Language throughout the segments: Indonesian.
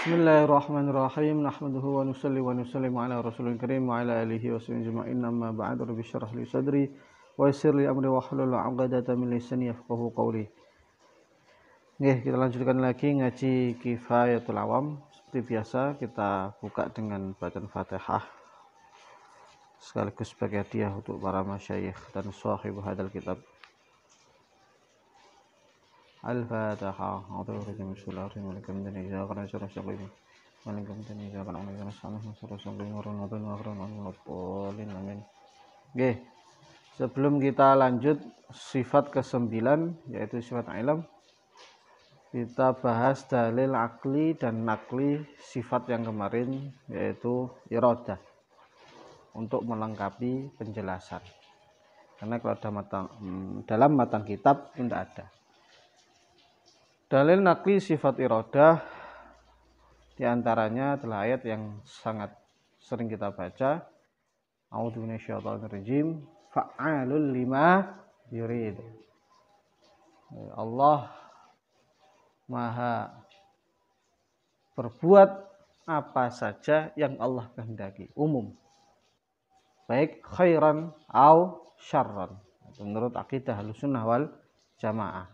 Bismillahirrahmanirrahim. Nahmaduhu wa nusalli wa nusallimu ala rasulil karim wa ala alihi wa sahbihi ajma'in. Amma ba'du. Rabbi shrah li sadri wa yassir li amri wahlul 'uqdatam min lisani yafqahu qawli. Nggih, kita lanjutkan lagi ngaji Kifayatul Awam. Seperti biasa kita buka dengan bacaan Fatihah sekaligus sebagai hadiah untuk para masyayikh dan sahib hadal kitab. Al-Fatihah. A'udzu billahi minasyaitonir rajim. Bismillahirrahmanirrahim. Oke. Sebelum kita lanjut sifat ke-9 yaitu sifat ilm, kita bahas dalil akli dan nakli sifat yang kemarin yaitu iradah untuk melengkapi penjelasan. Karena kalau dalam matan kitab itu tidak ada. Dalil nakli sifat iradah diantaranya adalah ayat yang sangat sering kita baca. A'udzu minasyaitonir rajim. Fa'alul lima yurid. Allah Maha berbuat apa saja yang Allah kehendaki, umum. Baik khairan au syarran. Menurut akidah Ahlussunnah wal Jamaah.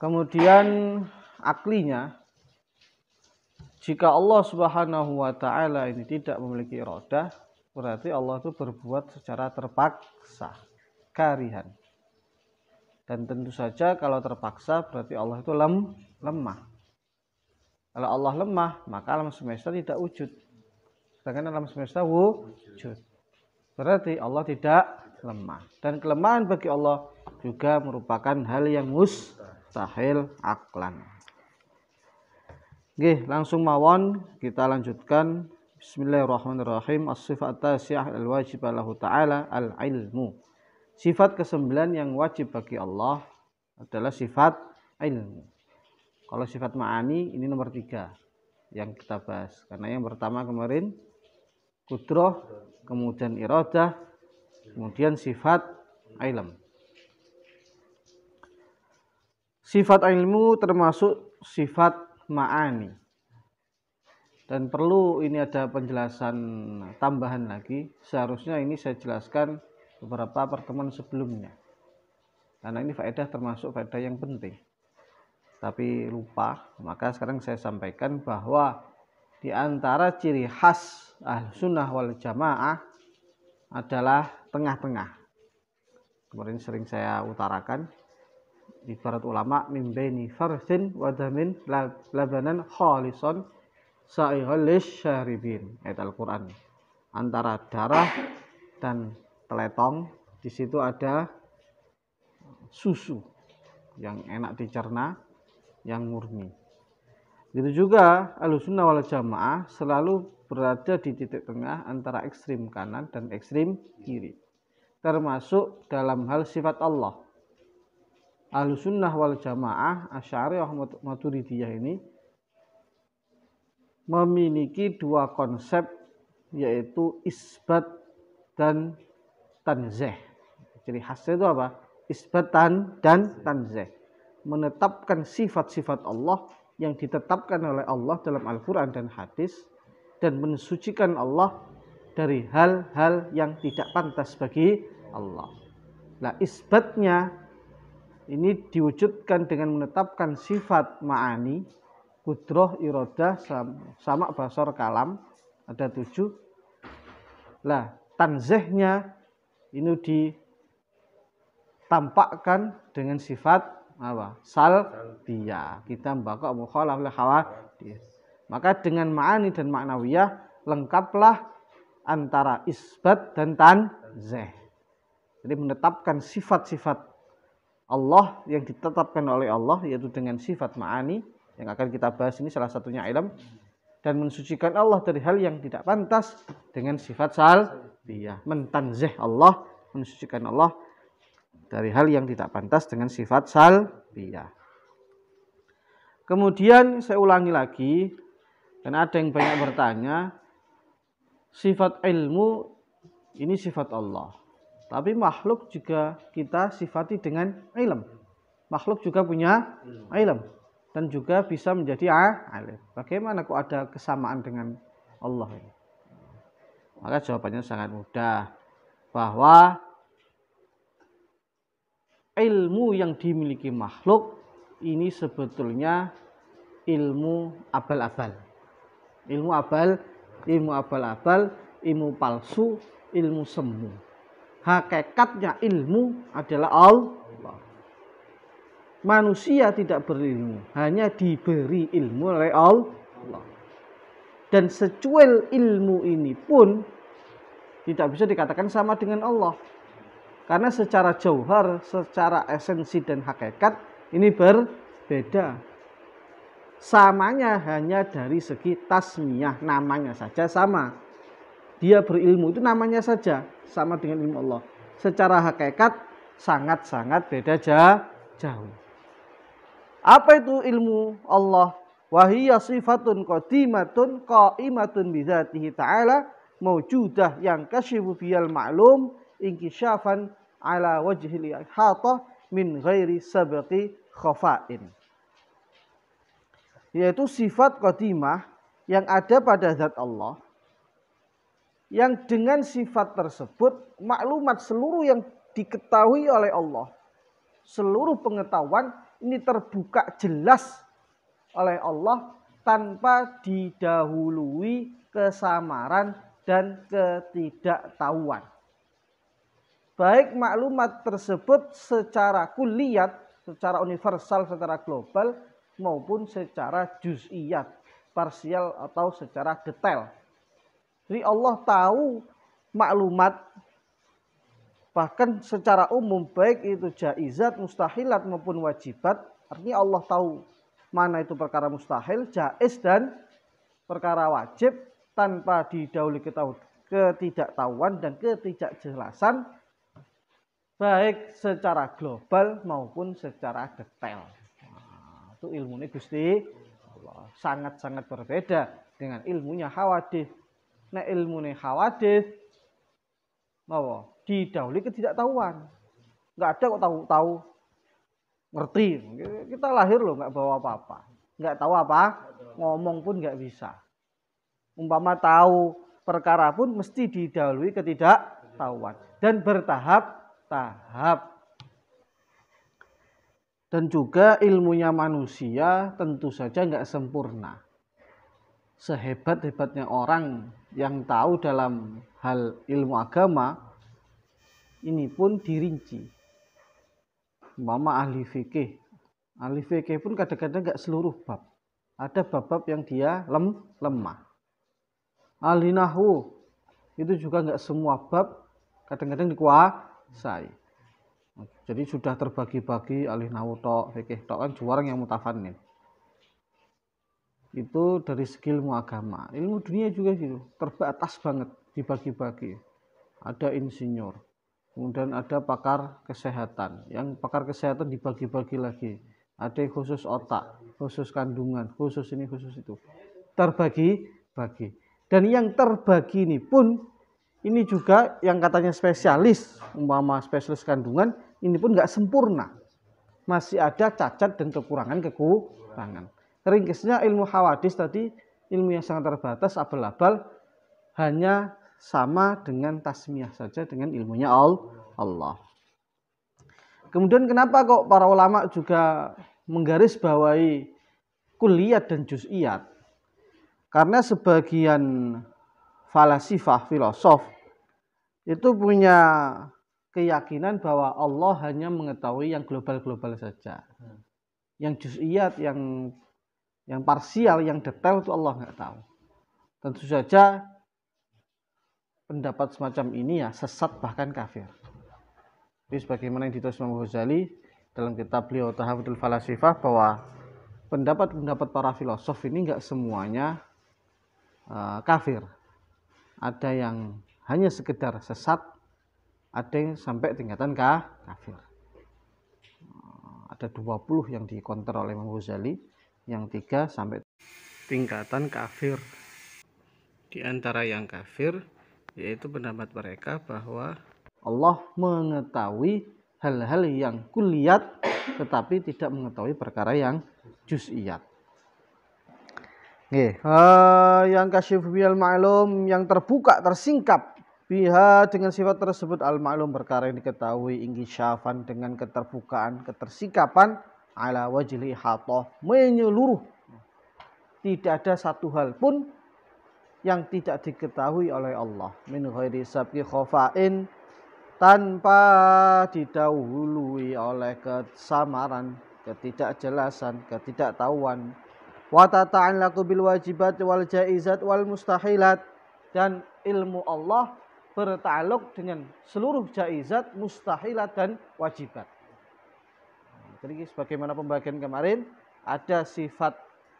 Kemudian aklinya, jika Allah Subhanahu wa taala ini tidak memiliki iradah, berarti Allah itu berbuat secara terpaksa, karihan. Dan tentu saja kalau terpaksa berarti Allah itu lemah. Kalau Allah lemah, maka alam semesta tidak wujud. Sedangkan alam semesta wujud. Berarti Allah tidak lemah. Dan kelemahan bagi Allah juga merupakan hal yang mustahil aklan. Oke, langsung mawon kita lanjutkan. Bismillahirrahmanirrahim. As-sifat tasiyah al-wajib lahu ta'ala al-ilmu. Sifat ke-9 yang wajib bagi Allah adalah sifat ilmu. Kalau sifat ma'ani ini nomor 3 yang kita bahas. Karena yang pertama kemarin kudrah, kemudian iradah, kemudian sifat ilm. Sifat ilmu termasuk sifat ma'ani. Dan perlu ini ada penjelasan tambahan lagi. Seharusnya ini saya jelaskan beberapa pertemuan sebelumnya. Karena ini faedah termasuk faedah yang penting. Tapi lupa, maka sekarang saya sampaikan bahwa di antara ciri khas Ahlussunnah wal Jamaah adalah tengah-tengah. Kemarin sering saya utarakan. Ibarat ulama min baini farsin wa damin labanan khalisan sa'ighal lisyaribin. Ayat Al-Qur'an. Antara darah dan teletong di situ ada susu yang enak dicerna, yang murni. Begitu juga Ahlussunnah wal Jamaah selalu berada di titik tengah antara ekstrim kanan dan ekstrim kiri. Termasuk dalam hal sifat Allah. Ahlussunnah wal Jamaah Asy'ariyah Maturidiyah ini memiliki dua konsep, yaitu isbat dan tanzih. Jadi khasnya itu apa? Isbat dan tanzih. Menetapkan sifat-sifat Allah yang ditetapkan oleh Allah dalam Al-Quran dan hadis, dan mensucikan Allah dari hal-hal yang tidak pantas bagi Allah. Nah, isbatnya ini diwujudkan dengan menetapkan sifat ma'ani, kudrah, iradah, sama basar, kalam, ada 7. Nah, tanzihnya ini ditampakkan dengan sifat apa? Salbiyah. Kita membakok mukhalaf lil hawadits. Maka dengan ma'ani dan ma'nawiyah lengkaplah antara isbat dan tanzih. Jadi menetapkan sifat-sifat Allah yang ditetapkan oleh Allah, yaitu dengan sifat ma'ani yang akan kita bahas ini salah satunya ilm, dan mensucikan Allah dari hal yang tidak pantas dengan sifat salbiyah. Mentanzih Allah, mensucikan Allah dari hal yang tidak pantas dengan sifat salbiyah. Kemudian saya ulangi lagi, karena ada yang banyak bertanya, sifat ilmu ini sifat Allah. Tapi makhluk juga kita sifati dengan ilm. Makhluk juga punya ilm. dan juga bisa menjadi alim. Bagaimana kok ada kesamaan dengan Allah ini? Maka jawabannya sangat mudah, bahwa ilmu yang dimiliki makhluk ini sebetulnya ilmu abal-abal. Ilmu abal-abal, ilmu palsu, ilmu semu. Hakikatnya ilmu adalah Allah. Manusia tidak berilmu, hanya diberi ilmu oleh Allah. Dan secuil ilmu ini pun tidak bisa dikatakan sama dengan Allah. Karena secara jauhar, secara esensi dan hakikat ini berbeda. Samanya hanya dari segi tasmiyah, namanya saja sama. Dia berilmu itu namanya saja sama dengan ilmu Allah. Secara hakikat sangat-sangat beda jauh. Apa itu ilmu Allah? Wahiyya sifatun qadimatun qaimatun bidzatihi ta'ala mawjudah yang kasyifu fiyal ma'lum inkisyafan ala wajhil ihata min ghairi sabqi khafa'in. Yaitu sifat qadimah yang ada pada zat Allah, yang dengan sifat tersebut maklumat seluruh yang diketahui oleh Allah, seluruh pengetahuan ini terbuka jelas oleh Allah tanpa didahului kesamaran dan ketidaktahuan. Baik maklumat tersebut secara kulliyat, secara universal, secara global, maupun secara juz'iyat, parsial atau secara detail. Jadi Allah tahu maklumat bahkan secara umum, baik itu jaizat, mustahilat maupun wajibat. Artinya Allah tahu mana itu perkara mustahil, jaiz dan perkara wajib tanpa didahului ketidaktahuan dan ketidakjelasan, baik secara global maupun secara detail. Nah, itu ilmunya Gusti Allah sangat-sangat berbeda dengan ilmunya hawadits. Nah, ilmunya hawadits didahului ketidaktahuan. Nggak ada kok tahu ngerti. Kita lahir loh nggak bawa apa-apa, nggak tahu apa, ngomong pun nggak bisa. Umpama tahu perkara pun mesti didahului ketidaktahuan dan bertahap-tahap. Dan juga ilmunya manusia tentu saja nggak sempurna. Sehebat-hebatnya orang yang tahu dalam hal ilmu agama, ini pun dirinci. Umpama ahli fikih pun kadang-kadang nggak seluruh bab. Ada bab-bab yang dia lemah. Ahli nahwu itu juga nggak semua bab kadang-kadang dikuasai. Jadi sudah terbagi-bagi ahli nahwu tok, fikih tok, kan juara yang mutafannin. Itu dari segi ilmu agama. Ilmu dunia juga gitu, terbatas banget dibagi-bagi. Ada insinyur, kemudian ada pakar kesehatan. Yang pakar kesehatan dibagi-bagi lagi. Ada yang khusus otak, khusus kandungan, khusus ini, khusus itu. Terbagi-bagi. Dan yang terbagi ini pun, ini juga yang katanya spesialis, umpama spesialis kandungan, ini pun nggak sempurna. Masih ada cacat dan kekurangan. Ringkasnya ilmu hawadits tadi, ilmu yang sangat terbatas, abal-abal, hanya sama dengan tasmiyah saja dengan ilmunya Allah. Kemudian kenapa kok para ulama juga menggarisbawahi kulliyat dan juz'iyat? Karena sebagian falasifah, filosof itu punya keyakinan bahwa Allah hanya mengetahui yang global-global saja. Yang juz'iyat, yang parsial, yang detail itu Allah nggak tahu. Tentu saja pendapat semacam ini ya sesat bahkan kafir. Jadi sebagaimana yang ditulis Imam Ghazali dalam kitab beliau Tahafudul Falasifah, bahwa pendapat-pendapat para filosof ini nggak semuanya kafir. Ada yang hanya sekedar sesat, ada yang sampai tingkatan kafir. Ada 20 yang dikonter oleh Imam Ghazali, yang 3 sampai tingkatan kafir. Di antara yang kafir yaitu pendapat mereka bahwa Allah mengetahui hal-hal yang kulliyat tetapi tidak mengetahui perkara yang juz'iyat. Nggih, yang kasyif bil ma'lum, yang terbuka, tersingkap biha dengan sifat tersebut al-ma'lum, perkara yang diketahui, ingisyafan dengan keterbukaan, ketersingkapan, ala wajli ihatoh, menyeluruh. Tidak ada satu hal pun yang tidak diketahui oleh Allah. Min ghairi sabqi khafa'in, tanpa didahului oleh kesamaran, ketidakjelasan, ketidaktahuan. Wa tata'allaqu bil wajibat wal jaizat wal mustahilat, dan ilmu Allah bertakluk dengan seluruh jaizat, mustahilat dan wajibat. Jadi sebagaimana pembagian kemarin, ada sifat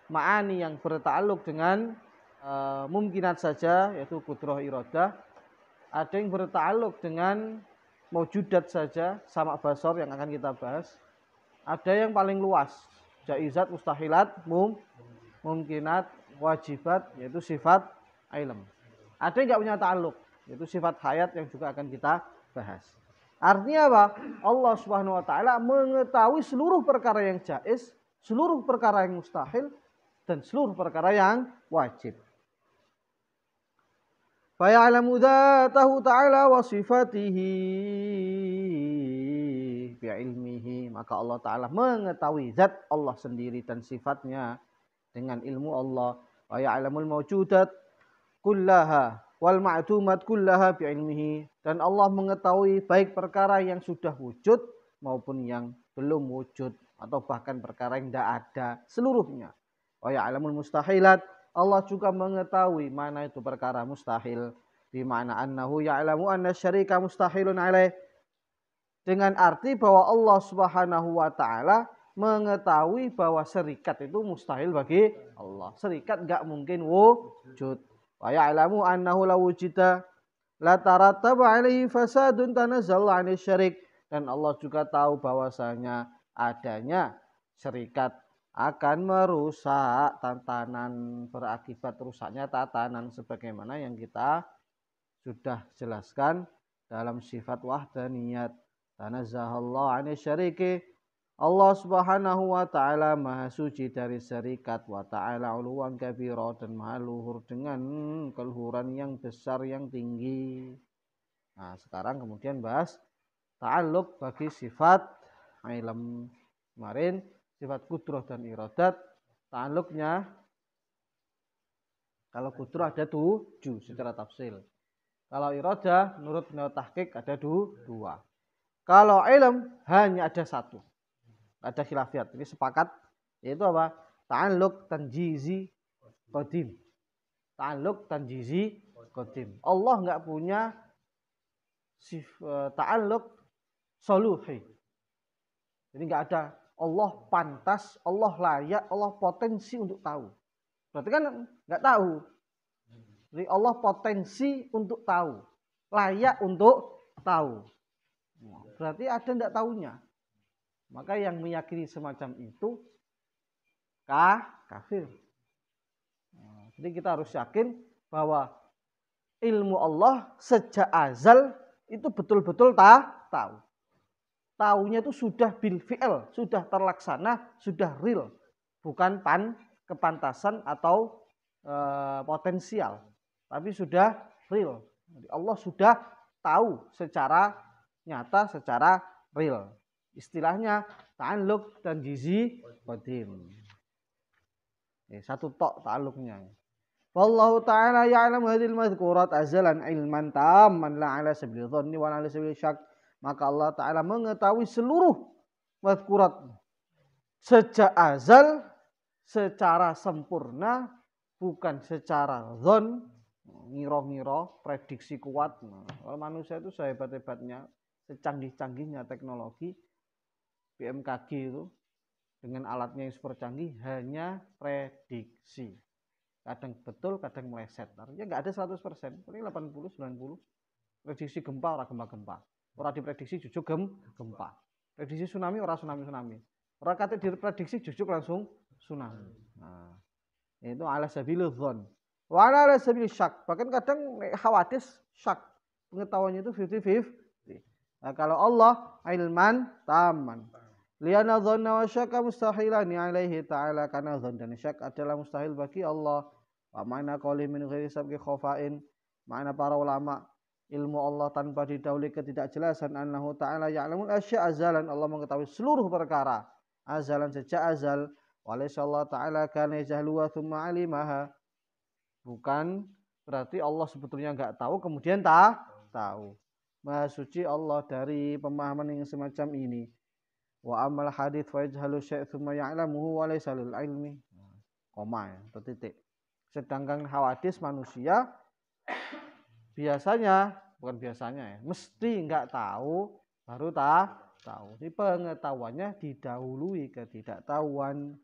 ma'ani yang bertakluk dengan mungkinat saja, yaitu qudrah iradah. Ada yang bertakluk dengan maujudat saja, sama basor yang akan kita bahas. Ada yang paling luas, jaizat, mustahilat, mungkinat, wajibat, yaitu sifat ilm. Ada yang nggak punya ta'alluq, yaitu sifat hayat yang juga akan kita bahas. Artinya apa? Allah Subhanahu wa taala mengetahui seluruh perkara yang jaiz, seluruh perkara yang mustahil, dan seluruh perkara yang wajib. Fa ya'lamu dzatahu ta'ala wa sifatihi bi ilmihi, maka Allah taala mengetahui zat Allah sendiri dan sifatnya dengan ilmu Allah. Wa ya'lamul mawjudat kullaha wal ma'dumat kullaha bi ilmihi, dan Allah mengetahui baik perkara yang sudah wujud maupun yang belum wujud, atau bahkan perkara yang tidak ada, seluruhnya. Wa ya'lamul mustahilat, Allah juga mengetahui mana itu perkara mustahil, bimana annahu ya'lamu anna syarika mustahilun alaih, dengan arti bahwa Allah Subhanahu wa taala mengetahui bahwa serikat itu mustahil bagi Allah. Serikat enggak mungkin wujud. Wa ya'lamu annahu la wujida la tarattaba alaihi fasadun tanazzal 'anil syirik, dan Allah juga tahu bahwasanya adanya serikat akan merusak tatanan, berakibat rusaknya tatanan, sebagaimana yang kita sudah jelaskan dalam sifat wahdaniyat. Tanazzahallahu 'anil syariki, Allah Subhanahu wa taala maha suci dari serikat, wa ta'ala 'uluwan kabira, dan maha luhur dengan keluhuran yang besar, yang tinggi. Nah, sekarang kemudian bahas ta'alluq bagi sifat ilm. Kemarin sifat qudrah dan iradat, ta'alluqnya kalau qudrah ada 7 secara tafsil. Kalau iradah menurut tahqiq ada 2. Kalau ilm hanya ada 1. Ada khilafiyat. Ini sepakat, yaitu apa? Ta'alluq tanjizi qadim. Ta'alluq tanjizi qadim. Allah enggak punya ta'alluq soluhi. Jadi enggak ada Allah pantas, Allah layak, Allah potensi untuk tahu. Berarti kan enggak tahu. Jadi Allah potensi untuk tahu, layak untuk tahu. Berarti ada enggak tahunya. Maka yang meyakini semacam itu kafir. Jadi kita harus yakin bahwa ilmu Allah sejak azal itu betul-betul tahu. Taunya itu sudah bil fi'il, sudah terlaksana, sudah real. Bukan kepantasan atau potensial, tapi sudah real. Jadi Allah sudah tahu secara nyata, secara real. Istilahnya ta'alluq dan jizi qadim. Satu tok ta'alluqnya. Wallahu ta'ala ya'lamu hadhil madhkurat azalan ilman tamman la 'ala sabili dhanni wa 'ala sabili syak. Maka Allah taala mengetahui seluruh madhkurat sejak azal secara sempurna, bukan secara dhon, ngiro-ngiro, prediksi kuat. Kalau manusia itu sehebat-hebatnya, secanggih-canggihnya teknologi, BMKG itu dengan alatnya yang super canggih hanya prediksi. Kadang betul, kadang meleset. Artinya nggak ada 100%, paling 80, 90. Prediksi gempa, orang gempa-gempa. Orang diprediksi jujuk gempa. Prediksi tsunami, orang tsunami. Orang kata diprediksi jujuk langsung tsunami. Nah, itu ala sabilil dhon. Wa ala sabilil syak. Bahkan kadang hawadis syak. Pengetahuannya itu 50-50. Nah, kalau Allah ilman taman. Liana dhanna wa syakka mustahilani alaihi ta'ala, karena dhan dan syak adalah mustahil bagi Allah. Wa ma'na qawli min ghairi sabqi khafain, makna para ulama ilmu Allah tanpa didahului ketidakjelasan, annahu ta'ala ya'lamul asya azalan, Allah mengetahui seluruh perkara azalan sejak azal. Walaysa Allah ta'ala kana jahluwa thumma alimaha, bukan berarti Allah sebetulnya enggak tahu kemudian tahu. Maha suci Allah dari pemahaman yang semacam ini. Wa amal hadits fa yajhalu syai' thumma ya'lamuhu wa laysa lil ilmi, koma ya, titik. Sedangkan hadis manusia biasanya, bukan biasanya ya, mesti enggak tahu baru tahu. Ini pengetahuannya didahului ketidaktahuan.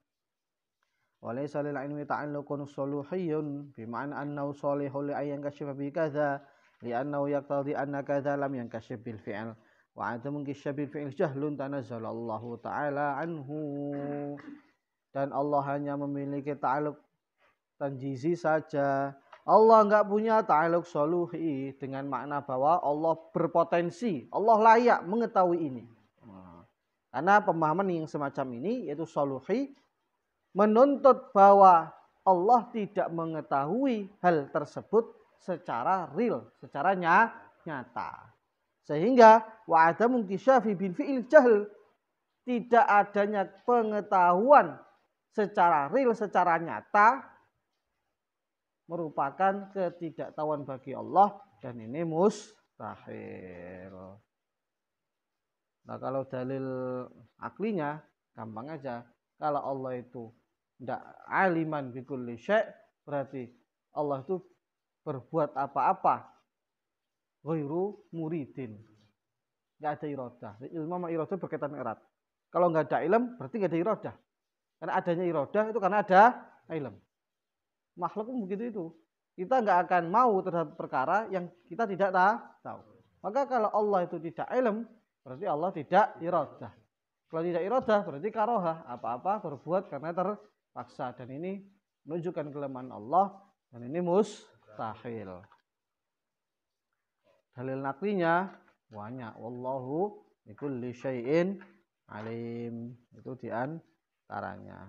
Wa laysa lil ilmi ta'alluqun suluhiyyun bima'na annahu salihun li ayyan kashifa bi kadza li'annahu yaqtadi anna kadza lam yankashif bil fi'l wa 'adamu kashifi bil fi'l jahlun tanazzalallahu ta'ala anhu. Dan Allah hanya memiliki ta'alluq tanjizi saja. Allah enggak punya ta'alluq soluhi dengan makna bahwa Allah berpotensi, Allah layak mengetahui ini. Karena pemahaman yang semacam ini yaitu soluhi menuntut bahwa Allah tidak mengetahui hal tersebut secara real, secara nyata. Sehingga wa adamu inkisyafi bil fi'il jahl, tidak adanya pengetahuan secara real, secara nyata merupakan ketidaktahuan bagi Allah, dan ini mustahil. Nah, kalau dalil aklinya gampang aja. Kalau Allah itu tidak aliman bikulli syai', berarti Allah itu berbuat apa-apa ghairu muridin, nggak ada iradah. Ilmu sama iradah berkaitan erat. Kalau nggak ada ilm berarti nggak ada iradah. Karena adanya iradah itu karena ada ilm. Makhluk pun begitu itu. Kita nggak akan mau terhadap perkara yang kita tidak tahu. Maka kalau Allah itu tidak ilm, berarti Allah tidak iradah. Kalau tidak iradah berarti karohah, apa-apa berbuat karena terpaksa, dan ini menunjukkan kelemahan Allah, dan ini mustahil. Dalil naklinya banyak. Wallahu bikulli syai'in alim, itu diantaranya.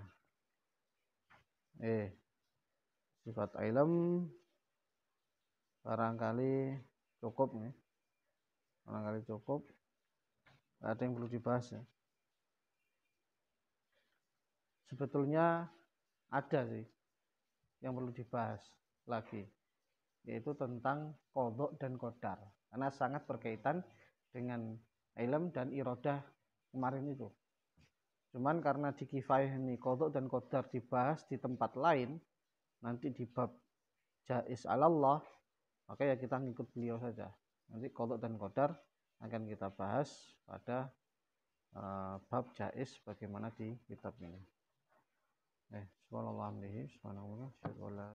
Sifat ilm barangkali cukup nih. Barangkali cukup. Ada yang perlu dibahas ya. Sebetulnya ada sih yang perlu dibahas lagi, yaitu tentang qadha dan qadar, karena sangat berkaitan dengan ilm dan iradah kemarin itu. Cuman karena di kifayah ini qadha dan qadar dibahas di tempat lain, nanti di bab jaiz alallah, maka ya kita ngikut beliau saja. Nanti qadha dan qadar akan kita bahas pada bab jaiz bagaimana di kitab ini. Subhanallah, subhanallah.